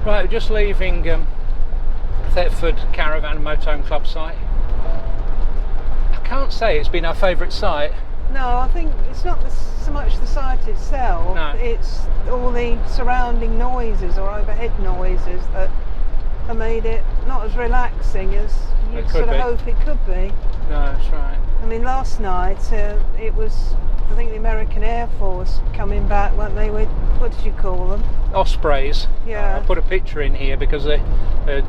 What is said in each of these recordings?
Right, we're just leaving Thetford Caravan Motorhome Club site. I can't say it's been our favourite site. No, I think it's not so much the site itself, No. It's all the surrounding noises or overhead noises that have made it not as relaxing as you'd sort of hope it could be. No, that's right. I mean, last night it was, I think, the American Air Force coming back, weren't they, with, what did you call them? Ospreys. Yeah. I put a picture in here because they're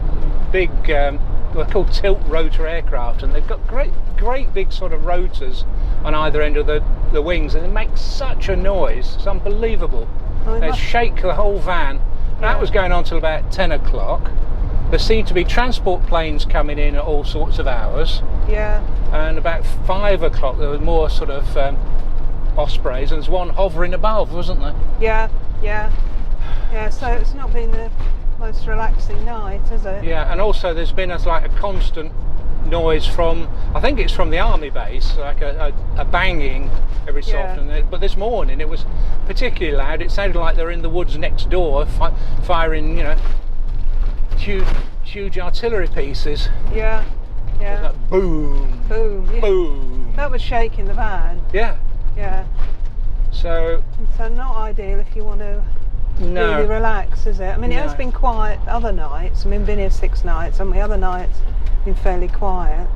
big, they're called tilt rotor aircraft, and they've got great big sort of rotors on either end of the wings, and it makes such a noise. It's unbelievable. Well, They shake the whole van. That was going on till about 10 o'clock. There seemed to be transport planes coming in at all sorts of hours. Yeah. And about 5 o'clock there was more sort of Ospreys, and there's one hovering above, wasn't there? Yeah, yeah. Yeah, so it's not been the most relaxing night, has it? Yeah, and also there's been like a constant noise from, I think it's from the army base, like a banging every so often. But this morning it was particularly loud. It sounded like they're in the woods next door firing, you know, huge artillery pieces. Yeah, yeah. Like boom, boom, yeah. Boom. That was shaking the van. Yeah. Yeah. So not ideal if you want to really relax, is it? I mean, it has been quiet other nights. I mean, we've been here 6 nights, and the other nights been fairly quiet.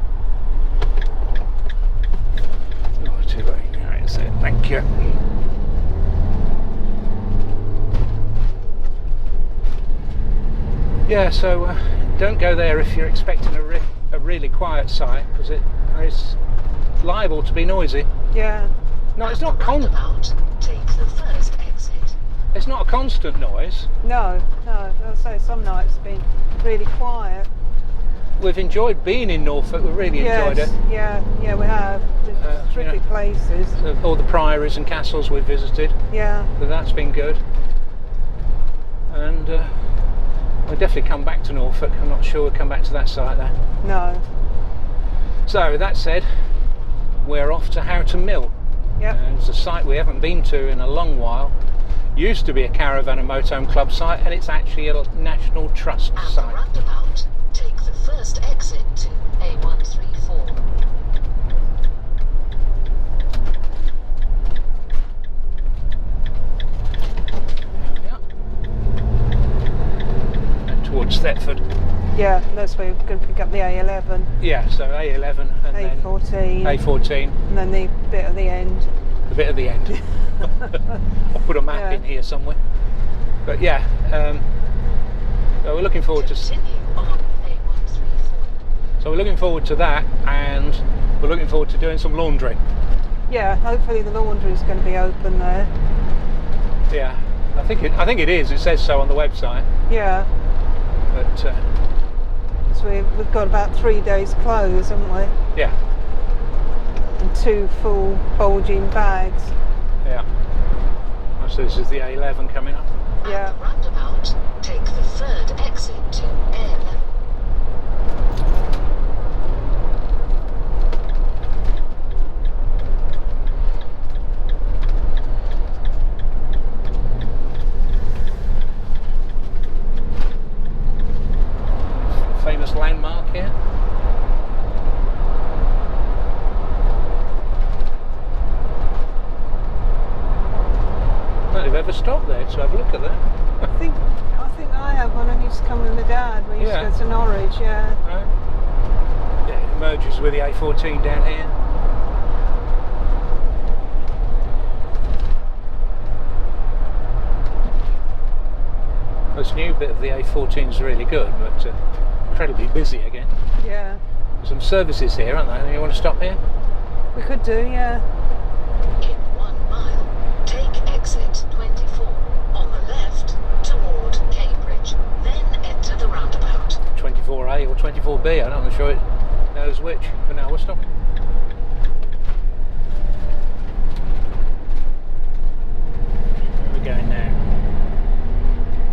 Not too late. That's it. Thank you. Yeah, so don't go there if you're expecting a really quiet site, because it is liable to be noisy. Yeah. No, it's not Take the first exit. It's not a constant noise. No. I'll say some nights have been really quiet. We've enjoyed being in Norfolk. We really enjoyed it. Yeah, we have. Terrific places. All the priories and castles we've visited. Yeah. So that's been good. And we'll definitely come back to Norfolk. I'm not sure we'll come back to that site there. No. So that said, we're off to Houghton Mill. Yep. It's a site we haven't been to in a long while. Used to be a Caravan and Motorhome Club site, and it's actually a National Trust site. At the roundabout, take the first exit to A134. And towards Thetford. Yeah, that's where we're going to pick up the A11. Yeah, so A11 and A14. then A14. And then the bit at the end. The bit at the end. I'll put a map in here somewhere. But yeah, so we're looking forward to. Continue on A134. So we're looking forward to that, and we're looking forward to doing some laundry. Yeah, hopefully the laundry is going to be open there. Yeah, I think it is. It says so on the website. Yeah. But so we've got about 3 days clothes, haven't we? yeah. And 2 full bulging bags. Yeah. So this is the A11 coming up. Yeah. At the roundabout, take the third exit to A11. Famous landmark here. I don't think I've ever stopped there to have a look at that. I think I have when I used to come with my dad. We used to go to Norwich, yeah. Right. Yeah, it merges with the A14 down here. This new bit of the A14 is really good, but incredibly busy again. Yeah. Some services here, aren't there? You want to stop here? We could do, yeah. In 1 mile, take exit 24 on the left toward Cambridge, then enter the roundabout. 24A or 24B, I'm not sure it knows which, but now we'll stop. Where are we going now?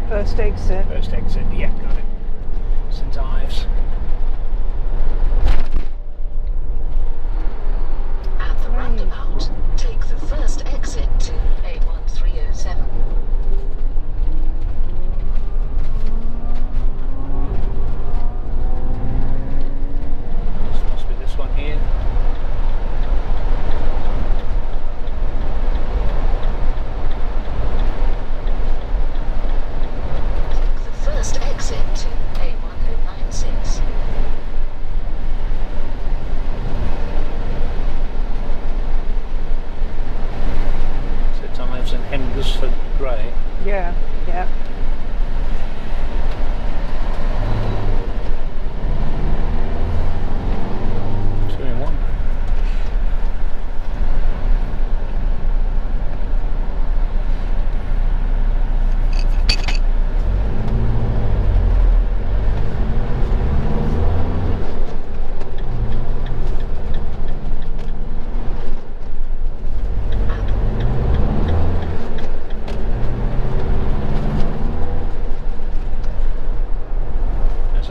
First exit. First exit, yeah, got it. St Ives. At the roundabout, take the first exit to A1307. Yeah, yeah.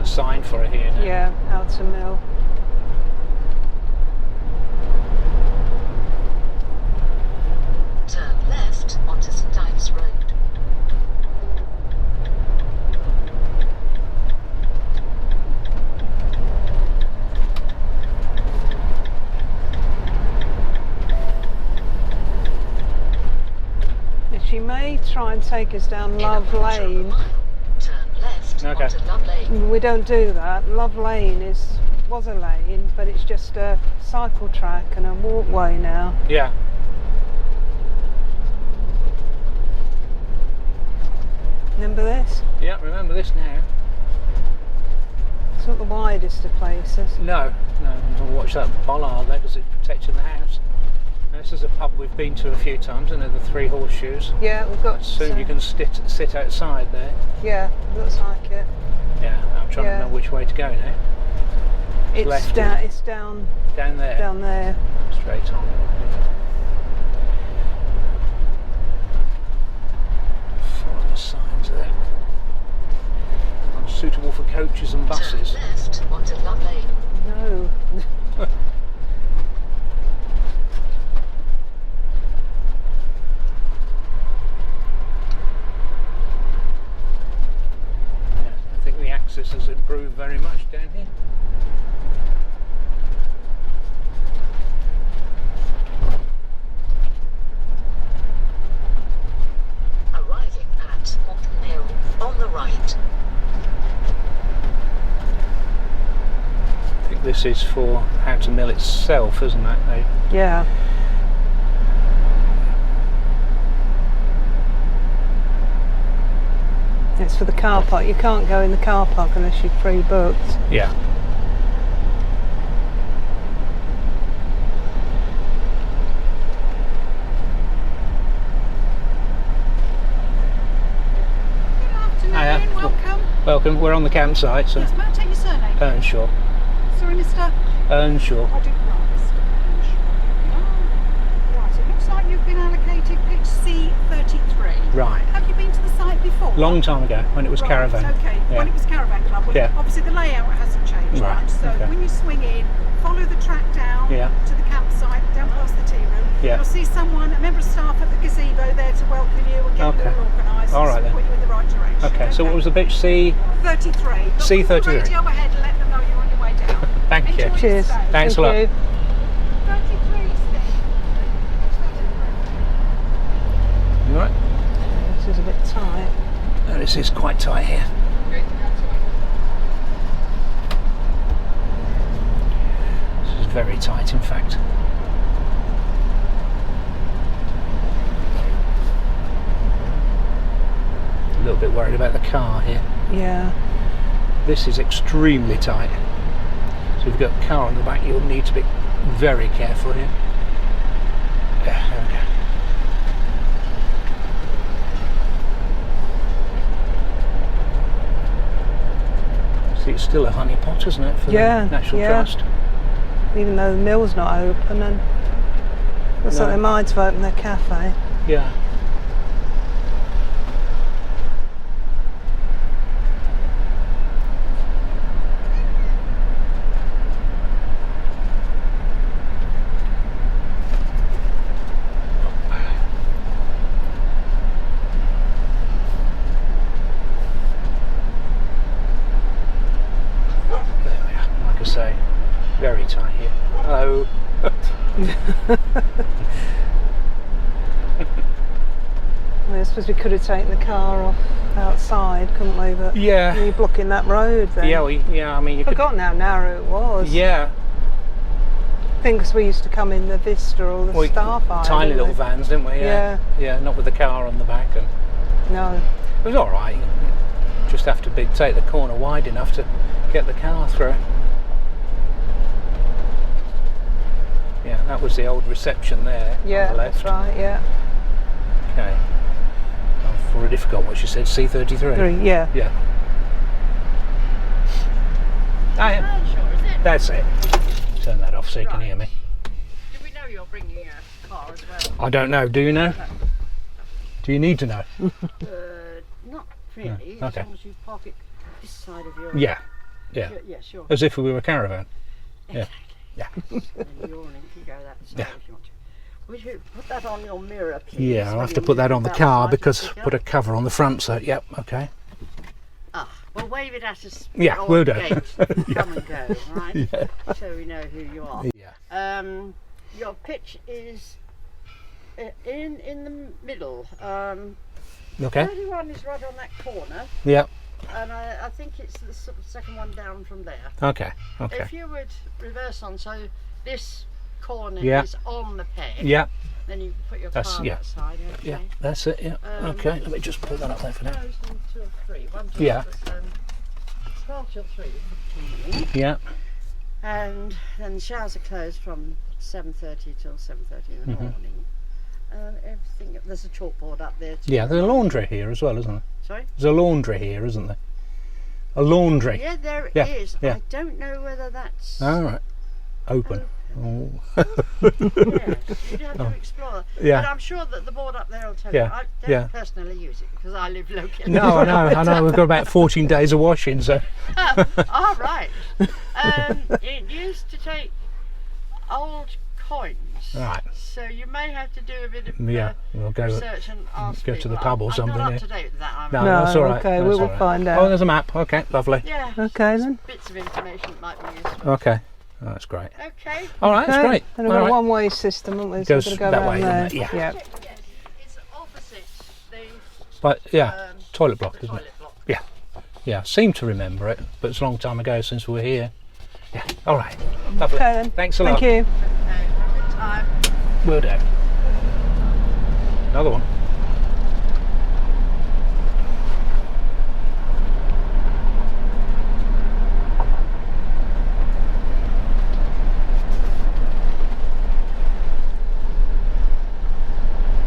Sign for it here now. Yeah, Houghton Mill. Turn left onto St Ives Road. She may try and take us down Love Lane. Turn left Okay. onto Love Lane. We don't do that. Love Lane was a lane, but it's just a cycle track and a walkway now. Yeah. Remember this? Yeah, remember this now. It's not the widest of places. No, watch that bollard there because it's protecting the house. Now, this is a pub we've been to a few times, and they're the Three Horseshoes. Yeah, we've got. Soon you can sit outside there. Yeah, looks like it. Yeah, I'm trying to know which way to go now. It's left. down. It's down. Down there. Down there. Straight on. Follow the signs there. Unsuitable for coaches and buses. Turn left onto Love Lane. No. I think the access has improved very much down here. Arriving at Houghton Mill on the right. I think this is for Houghton Mill itself, isn't it? Yeah. It's for the car park. You can't go in the car park unless you're pre-booked. Yeah. Good afternoon, Hiya. welcome. Welcome. We're on the campsite, so Yes, may I take your surname? Earnshaw. Sorry, Mr. Earnshaw. I didn't write Mr. Right, it looks like you've been allocated pitch C33. Right. Have you been to the site before? Long time ago when it was Right, Caravan. Okay, Yeah. when it was Caravan Club. Well, Yeah. obviously the layout hasn't changed Right, much. So okay. when you swing in, follow the track down Yeah. to the campsite, down past the tea room. Yeah. You'll see someone, a member of staff at the gazebo there to welcome you and get Okay. you all organised. All right and then. put you in the right direction. Okay, so what was the pitch? C? 33. Look, C33. call the radio ahead and let them know you're on your way down. Thank you. Enjoy your Cheers. stay. Thanks Thank a lot. you. 33, Steve. You alright? This is a bit tight. No, this is quite tight here. This is very tight, in fact. A little bit worried about the car here. Yeah. This is extremely tight. So if you've got a car on the back, you'll need to be very careful here. Yeah, there we go. See, it's still a honey pot, isn't it, for Yeah, the National yeah. Trust? Even though the mill's not open, and looks like No. they might have opened their cafe. Yeah. There we are. Like I say, very tight here. Oh. I suppose we could have taken the car off outside, couldn't we? But Yeah. you're blocking that road then. Yeah, I mean, you could. Forgotten how narrow it was. Yeah. I think 'cause we used to come in the Vista or the Well, Starfire. tiny didn't little we? vans, didn't we? Yeah. Yeah. Yeah, not with the car on the back. And No. It was all right. Just have to take the corner wide enough to get the car through. Yeah, that was the old reception there. Yeah, on the left. that's right. Yeah. Okay. I've already forgot what she said. C33. 3. Yeah. Yeah. That's it. Turn that off so you can hear me. Do we know you're bringing a car as well? I don't know. Do you know? Do you need to know? Not really. No. Okay. As long as you park it this side of your. Yeah. Yeah. Yeah, sure. As if we were a caravan. Yeah. Yeah. And the awning can go that side Yeah. if you want to. Would you put that on your mirror, please? Yeah, I'll when have to you put that move on the that car side because sticker? put a cover on the front. So yep. Okay. Well, wave it at us. Yeah, on will the do. gate. Come and go, right? Yeah. So we know who you are. Yeah. Your pitch is in the middle. Okay. 31 is right on that corner, Yeah. and I think it's the second one down from there. Okay. Okay. If you would reverse on, so this corner Yeah. is on the peg, Yeah. then you put your That's- car yeah. that side. Okay. Yeah. That's it. Yeah. Okay. Let me just put that up there for now. Closed until 3. 1 till Yeah. 12 till 3 for cleaning. Yeah. And then the showers are closed from 7:30 till 7:30 in the Mm-hmm. morning. Everything. There's a chalkboard up there. To Yeah. There's a laundry here as well, isn't there? Sorry. There's a laundry here, isn't there? A laundry. Yeah, there Yeah, is. yeah. I don't know whether that's. All right. Open. Oh. Yes, you'd have to explore. Yeah. But I'm sure that the board up there will tell Yeah, you. I don't yeah. personally use it because I live locally. No, I know. We've got about 14 days of washing, so. All right. It used to take old coins. Right. So you may have to do a bit of Yeah. We'll go. research and ask go to people. the pub or I'm something, not yeah. up to date with that. I'm No, No, that's all right. okay, That's we all will right. find out. Oh, there's a map. Okay, lovely. Yeah. Okay then. Bits of information that might be useful. Okay. Oh, that's great. Okay. All right, that's Okay. great. And we've All got a right. one-way system, haven't we? So Goes we've got to go that around way, there. doesn't it? Yeah. Yes, it's opposite the But yeah, toilet block, isn't it? toilet block. Yeah. Yeah. I seem to remember it, but it's a long time ago since we were here. Yeah. All right. Lovely. Okay then. Thanks a lot. Thank you. Okay, have a good time. Will do. Another one.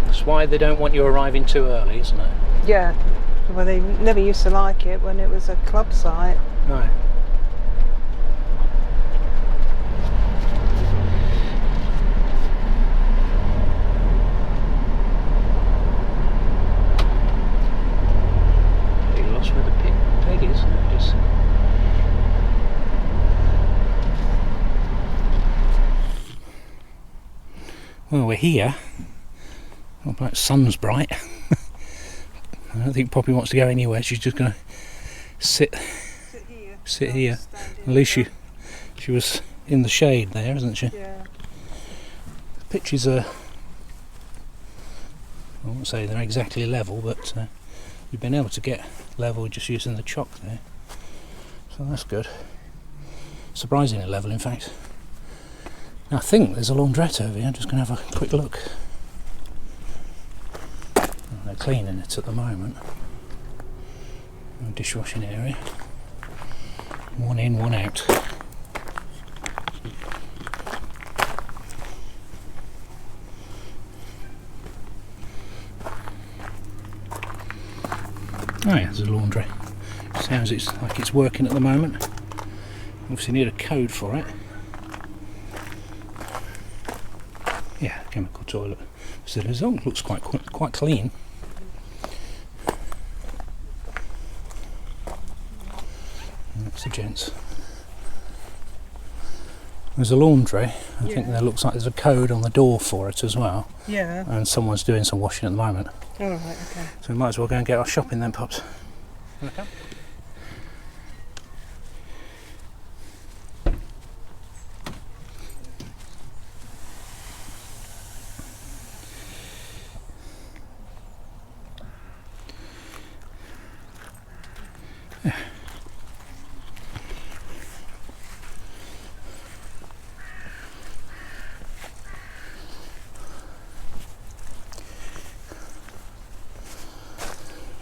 That's why they don't want you arriving too early, isn't it? Yeah. Well, they never used to like it when it was a club site. No. You lost where the peg is. Just... Well, we're here. Oh, that sun's bright. I don't think Poppy wants to go anywhere. She's just going to sit here. At least she was in the shade there, isn't she? Yeah. The pitches are, I won't say they're exactly level, but we've been able to get level just using the chalk there. So that's good. Surprisingly level, in fact. Now, I think there's a laundrette over here. I'm just going to have a quick look. They're cleaning it at the moment. Dishwashing area. One in, one out. Oh yeah, there's a laundry. Sounds like it's working at the moment. Obviously need a code for it. Yeah, chemical toilet facilities. Oh, looks quite clean. That's the gents. There's a laundry. I think there looks like there's a code on the door for it as well. Yeah. And someone's doing some washing at the moment. All right. Okay. So we might as well go and get our shopping then, Pops. Okay.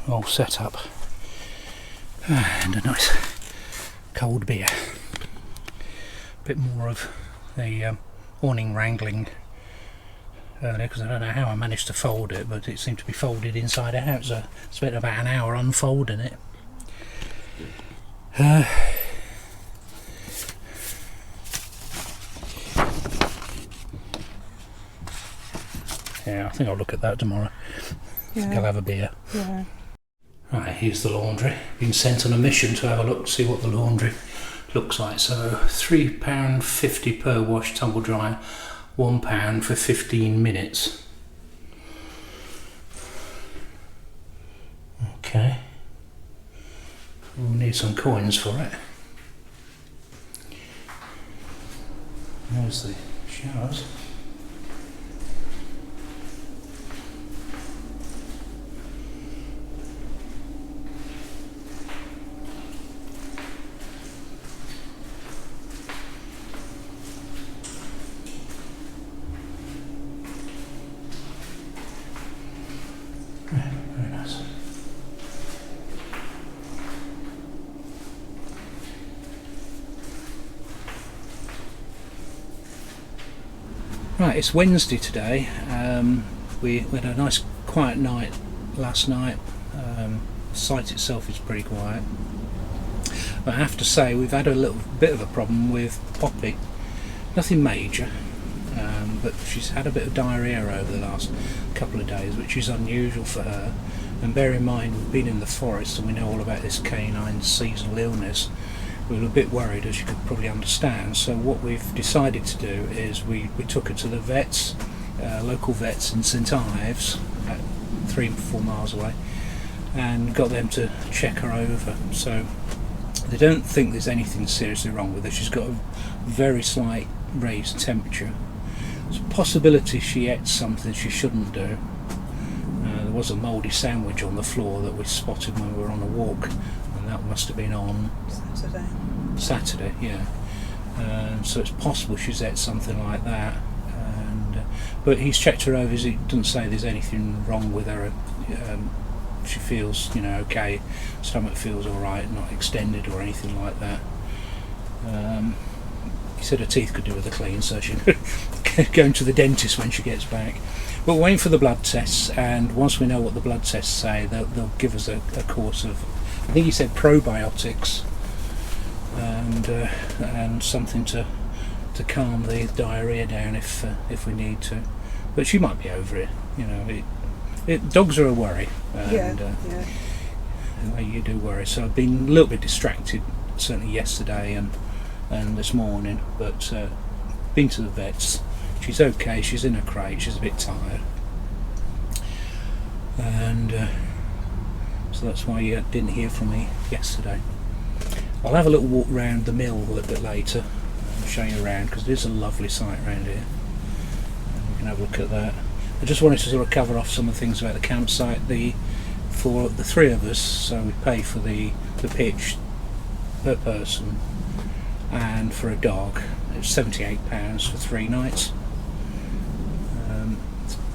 all set up, and a nice cold beer. A bit more of the awning wrangling earlier, because I don't know how I managed to fold it, but it seemed to be folded inside out, so I spent about an hour unfolding it. Yeah, I think I'll look at that tomorrow. I think I'll have a beer. Yeah. Right, here's the laundry. Been sent on a mission to have a look, see what the laundry looks like. So £3.50 per wash tumble dryer, £1 for 15 minutes. Okay. We'll need some coins for it. There's the showers. Very nice. Right, it's Wednesday today. We had a nice quiet night last night. The site itself is pretty quiet. But I have to say we've had a little bit of a problem with Poppy. Nothing major, but she's had a bit of diarrhea over the last couple of days, which is unusual for her. And bear in mind, we've been in the forest and we know all about this canine seasonal illness. We were a bit worried, as you could probably understand. So what we've decided to do is we took her to the vets, local vets in St Ives, about 3-4 miles away, and got them to check her over. So they don't think there's anything seriously wrong with her. She's got a very slight raised temperature. There's a possibility she ate something she shouldn't do. There was a mouldy sandwich on the floor that we spotted when we were on a walk, and that must have been on Saturday, yeah. So it's possible she's ate something like that. But he's checked her over. He doesn't say there's anything wrong with her. She feels, okay. Stomach feels all right, not extended or anything like that. He said her teeth could do with a clean, so she could go to the dentist when she gets back. But we're waiting for the blood tests, and once we know what the blood tests say, they'll give us a course of, I think he said probiotics, and something to calm the diarrhea down if we need to. But she might be over it. Dogs are a worry, and you do worry. So I've been a little bit distracted, certainly yesterday and this morning, but been to the vets. She's okay, she's in her crate, she's a bit tired, and so that's why you didn't hear from me yesterday. I'll have a little walk round the mill a little bit later and show you around, because it is a lovely site around here, and we can have a look at that. I just wanted to sort of cover off some of the things about the campsite. For the three of us, so we pay for the pitch per person, and for a dog it's £78 for 3 nights.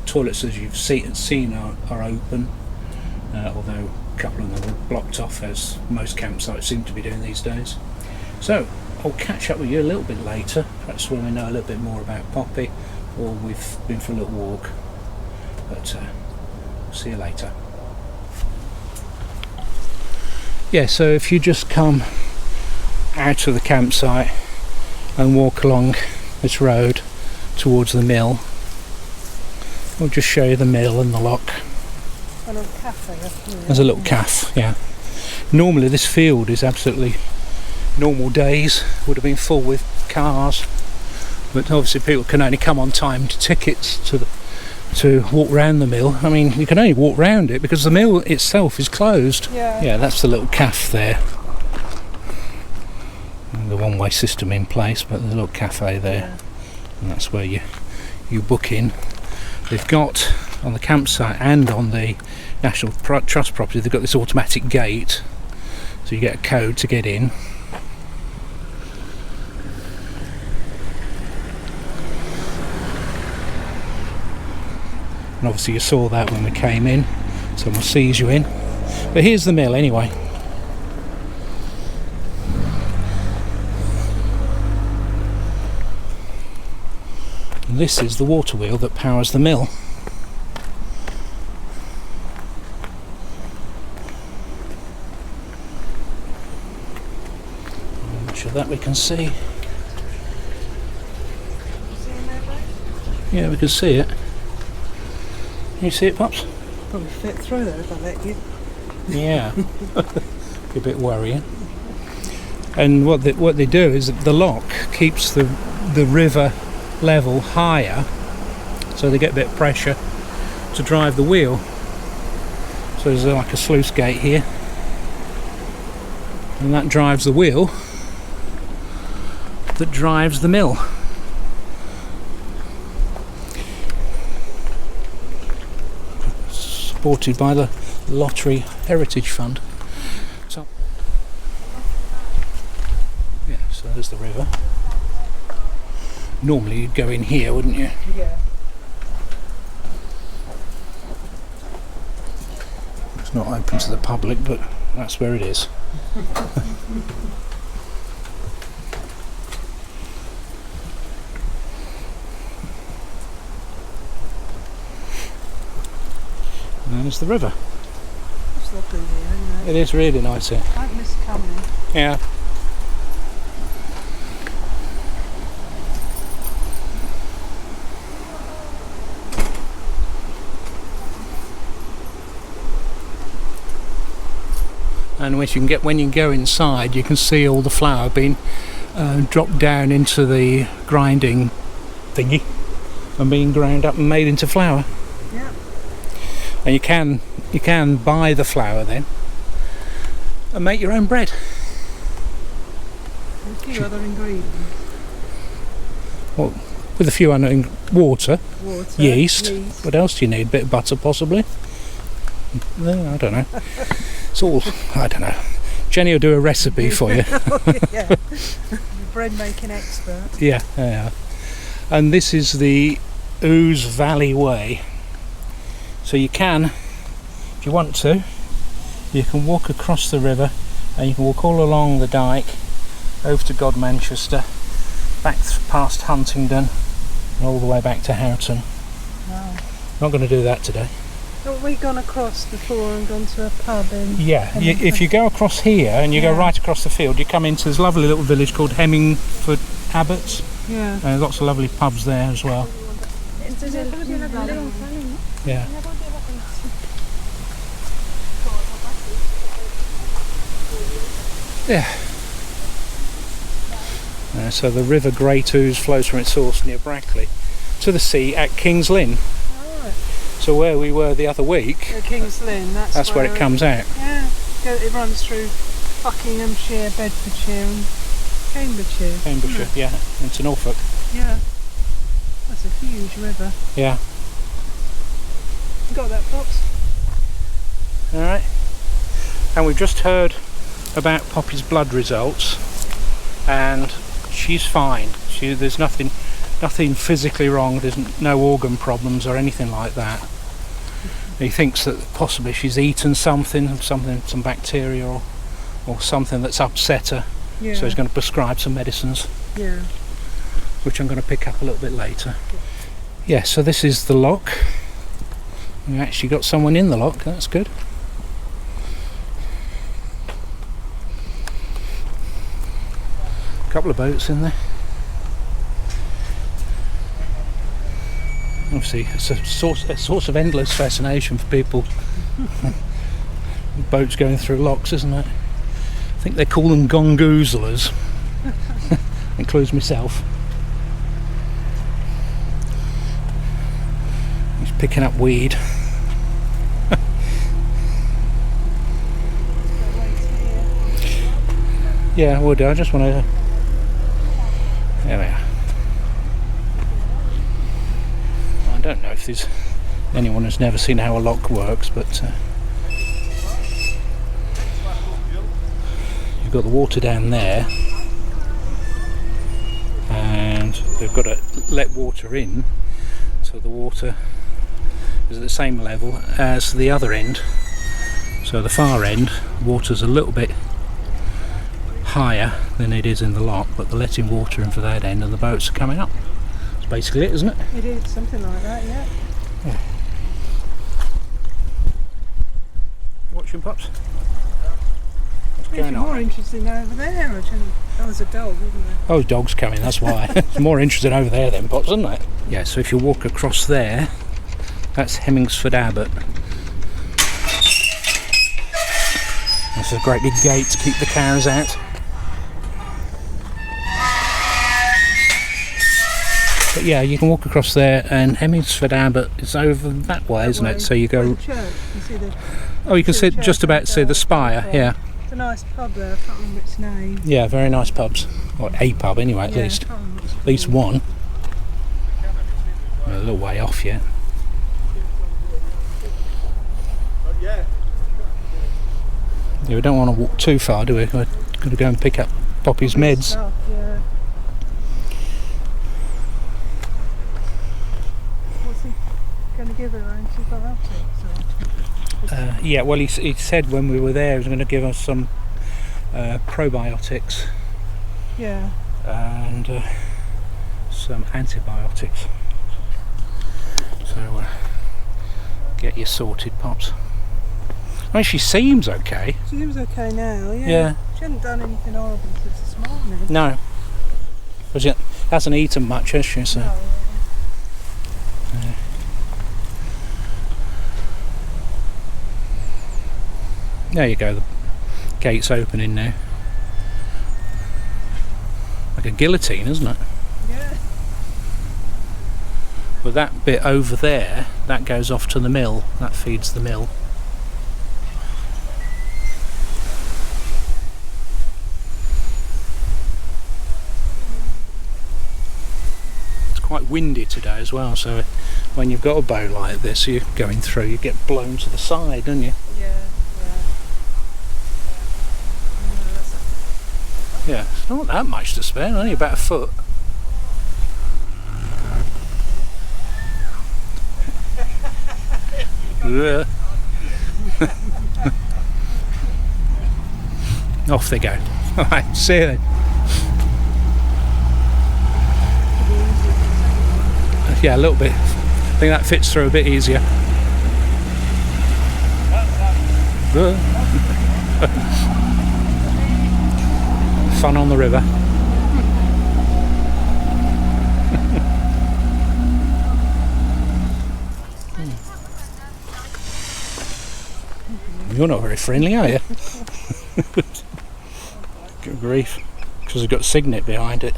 Toilets, as you've seen, are open, although a couple of them are blocked off, as most campsites seem to be doing these days. So I'll catch up with you a little bit later, perhaps when we know a little bit more about Poppy, or we've been for a little walk. But see you later. Yeah, so if you just come out of the campsite and walk along this road towards the mill, I'll just show you the mill and the lock. A little cafe up here. There's a little cafe, yeah. Normally this field is absolutely, normal days would have been full with cars, but obviously people can only come on timed tickets to walk round the mill. I mean, you can only walk round it because the mill itself is closed. Yeah, that's the little cafe there. And the one-way system in place, but there's a little cafe there, and that's where you book in. They've got on the campsite and on the National Trust property, they've got this automatic gate, so you get a code to get in. And obviously you saw that when we came in, someone sees you in. But here's the mill anyway. And this is the water wheel that powers the mill. Much of that we can see. Yeah, we can see it. Can you see it, Pops? Probably fit through there if I let you. Yeah. Be a bit worrying. And what they do is that the lock keeps the river level higher, so they get a bit of pressure to drive the wheel. So there's like a sluice gate here, and that drives the wheel that drives the mill. Supported by the Lottery Heritage Fund. So yeah, so there's the river. Normally you'd go in here, wouldn't you? Yeah. It's not open to the public, but that's where it is. And there's the river. It's lovely here, isn't it? It is really nice here. I've missed coming. Yeah. And when you go inside, you can see all the flour being dropped down into the grinding thingy and being ground up and made into flour. Yeah. And you can buy the flour then and make your own bread. And a few other ingredients. Well, with a few other water, Water, yeast. What else do you need? A bit of butter possibly. No, I don't know. It's all, I don't know. Jenny will do a recipe for you. Yeah. Bread making expert. Yeah, yeah. And this is the Ouse Valley Way. So you can, if you want to, you can walk across the river and you can walk all along the dyke over to Godmanchester, back past Huntingdon and all the way back to Houghton. Wow. Not going to do that today. Have we gone across before and gone to a pub in? Yeah, if you go across here and you go right across the field, you come into this lovely little village called Hemmingford Abbots. Yeah. And lots of lovely pubs there as well. Yeah. Yeah. So the River Great Ouse flows from its source near Brackley to the sea at King's Lynn. Right. So where we were the other week, At King's Lynn, that's where it comes out. Yeah. It runs through Buckinghamshire, Bedfordshire and Cambridgeshire. Cambridgeshire, yeah, into Norfolk. Yeah. That's a huge river. Yeah. You got that, Pops? Alright. And we've just heard about Poppy's blood results, and she's fine. There's nothing physically wrong. There's no organ problems or anything like that. He thinks that possibly she's eaten some bacteria or something that's upset her. Yeah. So he's going to prescribe some medicines, Yeah. which I'm going to pick up a little bit later. Yeah, so this is the lock. We actually got someone in the lock, that's good. A couple of boats in there. Obviously, it's a source of endless fascination for people. Boats going through locks, isn't it? I think they call them gongoozlers. Includes myself. He's picking up weed. Yeah, I would. I just want to. There we are. I don't know if there's anyone who's never seen how a lock works, but you've got the water down there, and they've got to let water in, so the water is at the same level as the other end, So the far end, water's a little bit higher than it is in the lock, but they're letting water in for that end and the boats are coming up. That's basically it, isn't it? It is, something like that, yeah. Watching, pups? What's It's going more on? interesting over there. That was a dog, wasn't it? Oh, dog's coming, that's why. It's more interesting over there then, Pops, isn't it? Yeah, so if you walk across there, that's Hemmingsford Abbot. That's a great big gate to keep the cows out. But yeah, you can walk across there, and Hemmingsford Abbot is over that way, isn't it? So you go... The church, you see the... Oh, you can see the just church about see the spire, yeah. It's a nice pub there, I can't remember its name. Yeah, very nice pubs. Or a pub anyway, at least. I can't remember its At least name. one. We're a little way off yet. Yeah, we don't want to walk too far, do we? We're going to go and pick up Poppy's meds. Stuff, yeah. What's he going to give her, antibiotics? Or? Yeah, well, he said when we were there he was going to give us some probiotics Yeah. and some antibiotics. So get you sorted, Pops. I mean, she seems okay. She seems okay now, yeah. Yeah. She hasn't done anything horrible since this morning. No. But she hasn't eaten much, has she? So. No. There you go, the gate's opening now. Like a guillotine, isn't it? Yeah. But that bit over there, that goes off to the mill, that feeds the mill. It's quite windy today as well, so when you've got a bow like this, you're going through, you get blown to the side, don't you? Yeah. Yeah, it's not that much to spare, only about a foot. Yeah. Off they go. Alright, see you then. Yeah, a little bit. I think that fits through a bit easier. Fun on the river. You're not very friendly, are you? Good grief, because we've got Signet behind it.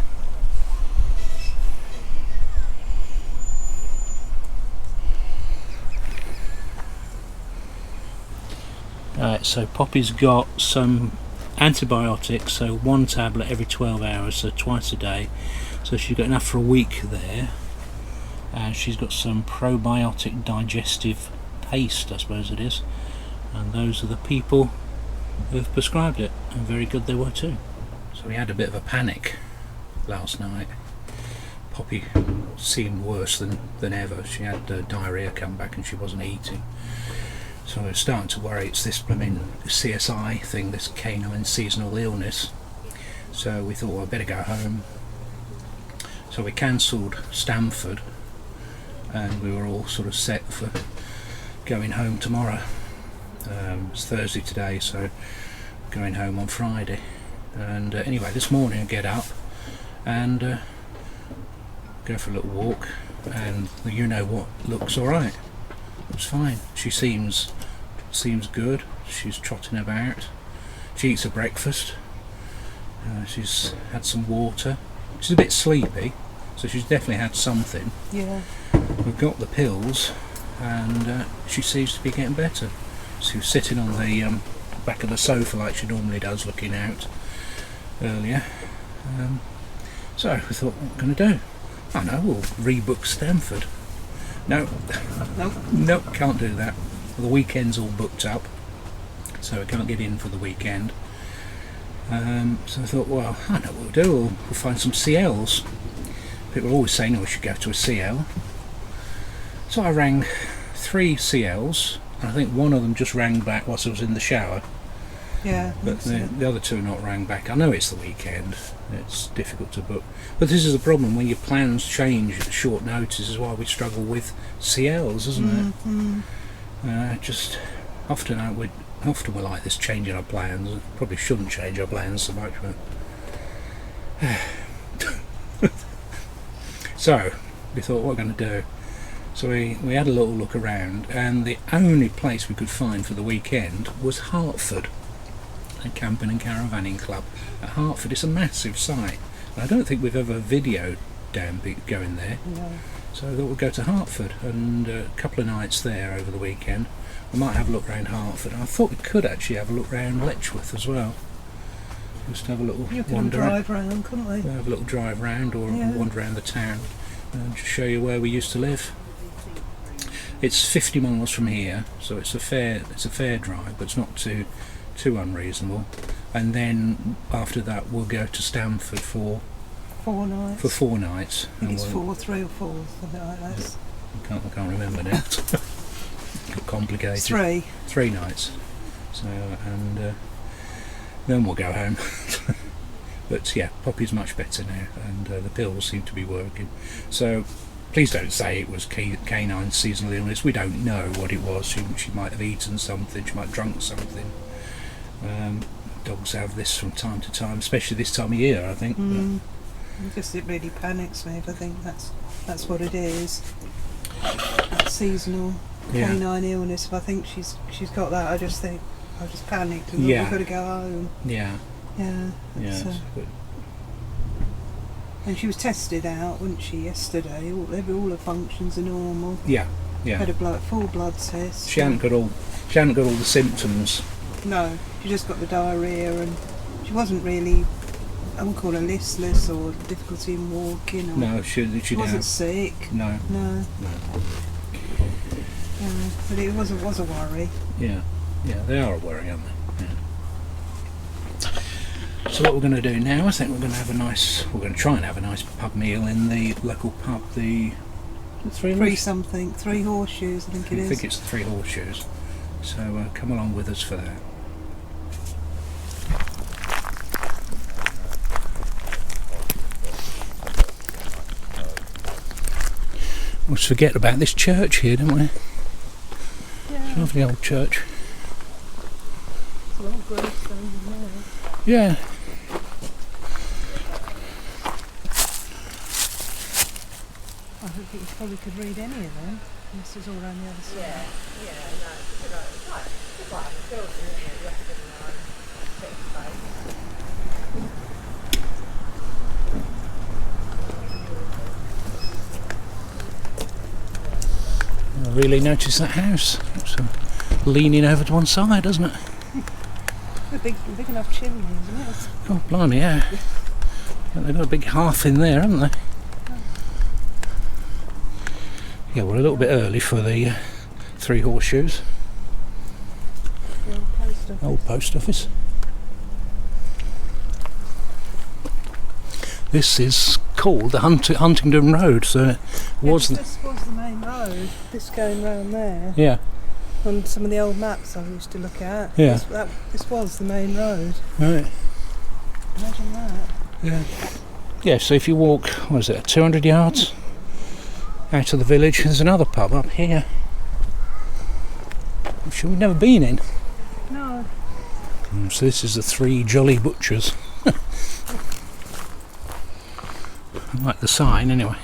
Alright, so Poppy's got some antibiotics, so 1 tablet every 12 hours, so twice a day. So she's got enough for a week there. And she's got some probiotic digestive paste, I suppose it is. And those are the people who've prescribed it, and very good they were too. So we had a bit of a panic last night. Poppy seemed worse than ever. She had diarrhea come back and she wasn't eating. So we're starting to worry it's this blooming CSI thing, this canine seasonal illness. So we thought, well, I better go home. So we cancelled Stamford and we were all sort of set for going home tomorrow. It's Thursday today, so going home on Friday. And anyway, this morning I get up and go for a little walk, and you know what, looks alright. It's fine. She seems good. She's trotting about. She eats her breakfast. She's had some water. She's a bit sleepy, so she's definitely had something. Yeah. We've got the pills, and she seems to be getting better. She was sitting on the back of the sofa like she normally does, looking out earlier. So we thought, what are we going to do? I know, we'll rebook Stamford. No, can't do that. The weekend's all booked up, so we can't get in for the weekend. So I thought, well, I know what we'll do. We'll find some CLs. People are always saying, oh, we should go to a CL. So I rang 3 CLs. I think one of them just rang back whilst I was in the shower. Yeah. But the other two are not rang back. I know it's the weekend. It's difficult to book. But this is the problem when your plans change at short notice. Is why we struggle with CLs, isn't it? Just often we're like this, changing our plans. Probably shouldn't change our plans so much, but so we thought, what we're going to do. So we had a little look around, and the only place we could find for the weekend was Hertford, a camping and caravanning club at Hertford. It's a massive site. I don't think we've ever videoed going there. No. So I thought we'd go to Hertford, and a couple of nights there over the weekend. We might have a look round Hertford. I thought we could actually have a look round Letchworth as well. Just have a little wander. Drive round, couldn't we? Have a little drive round, or wander around the town, and just show you where we used to live. It's 50 miles from here, so it's a fair drive, but it's not too unreasonable. And then after that, we'll go to Stamford for 4 nights. For 4 nights. I think it's 3 or 4, something like that. I can't remember now. Got complicated. 3 nights. So and then we'll go home. But yeah, Poppy's much better now, and the pills seem to be working. So please don't say it was canine seasonal illness. We don't know what it was. She might have eaten something. She might have drunk something. Dogs have this from time to time, especially this time of year, I think. Just it really panics me. I think that's what it is. That seasonal canine illness. If I think she's got that, I just panic. And we've got to go home. Yeah. And she was tested out, wasn't she, yesterday? All her functions are normal. Yeah. Had a full blood test. She hadn't got all the symptoms. No, she just got the diarrhea, and she wasn't really, I wouldn't call her listless or difficulty in walking. Or no, she wasn't sick. No. But it was a worry. Yeah, they are a worry, aren't they? Yeah. So what we're going to do now, I think we're going to try and have a nice pub meal in the local pub, the Three Horseshoes, I think it is. I think it's the Three Horseshoes. So come along with us for that. We almost forget about this church here, don't we? Yeah. Lovely old church. There's a lot of gravestones in there. Yeah. I don't think you probably could read any of them. This is all around the other side. I really notice that house. It's leaning over to one side, doesn't it? A big enough chimney, isn't it? Oh, blimey, yeah. They've got a big hearth in there, haven't they? Yeah, we're a little bit early for the Three Horseshoes. The old post office. This is called the Huntingdon Road, so it was. This was the main road. This going round there. Yeah. On some of the old maps I used to look at. Yeah. This was the main road. Right. Imagine that. Yeah. Yeah. So if you walk, 200 yards out of the village, there's another pub up here. I'm sure we've never been in. No. So this is the Three Jolly Butchers. I like the sign anyway.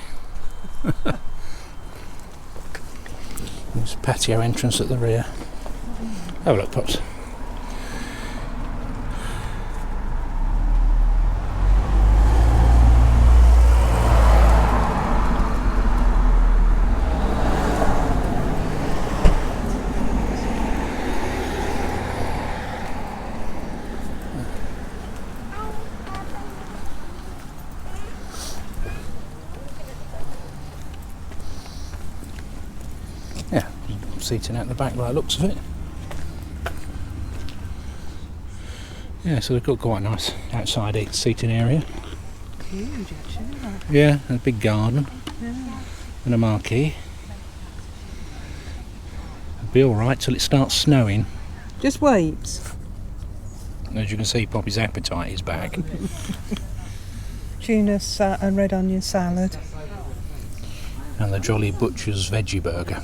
There's a patio entrance at the rear. Have a look, Pops. Seating out the back by the looks of it. Yeah, so they've got quite a nice outside seating area. Huge, actually, isn't it? Yeah, and a big garden. Yeah. And a marquee. Be alright till it starts snowing. Just wait. As you can see, Poppy's appetite is back. Tuna and red onion salad. And the Jolly Butcher's veggie burger.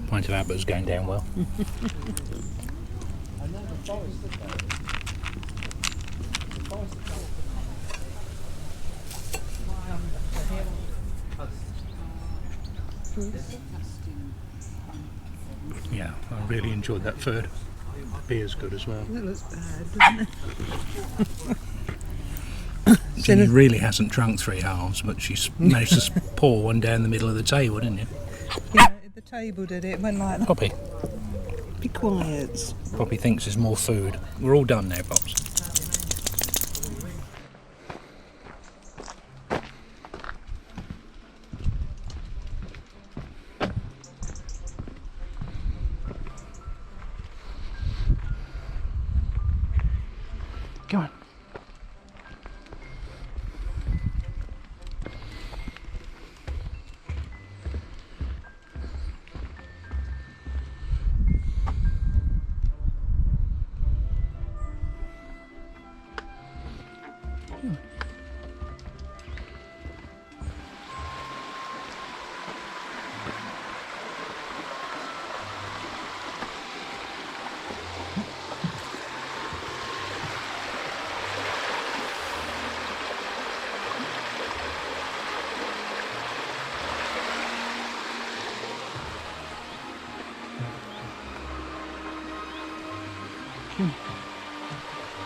Pint of Abbott's going down well. Yeah, I really enjoyed that third. The beer's good as well. That looks bad, doesn't it? Jenny really hasn't drunk 3 halves, but she's managed to pour one down the middle of the table, didn't you? Yeah, the table did it. It went like that. Poppy. Be quiet. Poppy thinks there's more food. We're all done now, Pops. Go on.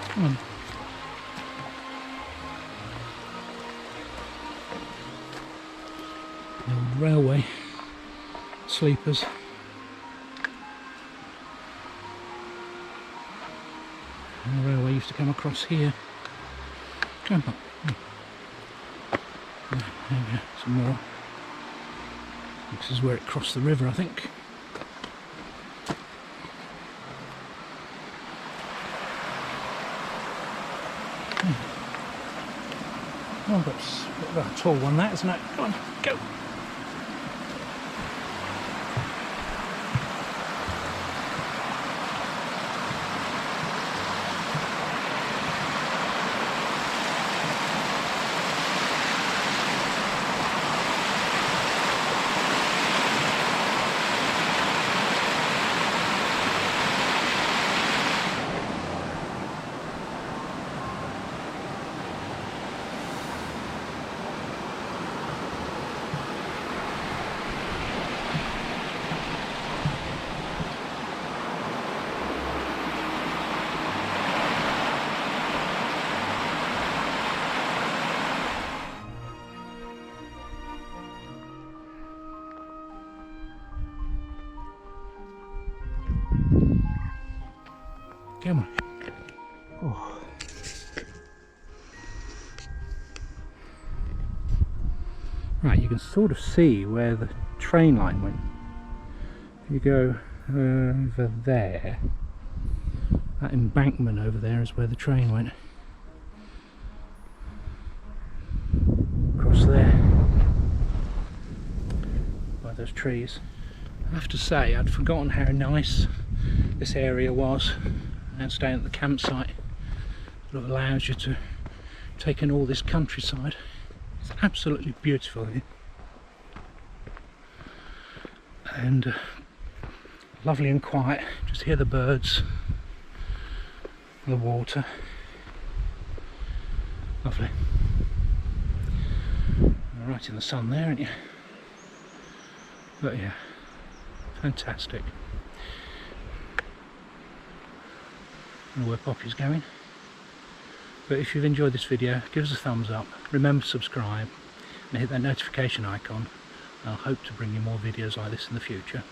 Come on. The old railway sleepers. And the railway used to come across here. Come on. There we go, some more. This is where it crossed the river, I think. Oh, that's a bit of a tall one, that, isn't it? Come on, go! Come on. Oh. Right, you can sort of see where the train line went. If you go over there, that embankment over there is where the train went. Across there, by those trees. I have to say, I'd forgotten how nice this area was. And staying at the campsite sort of allows you to take in all this countryside. It's absolutely beautiful here. And lovely and quiet. Just hear the birds, the water. Lovely. You're right in the sun there, aren't you? But yeah, fantastic. I don't know where Poppy's going, but if you've enjoyed this video, give us a thumbs up, remember to subscribe and hit that notification icon. I'll hope to bring you more videos like this in the future.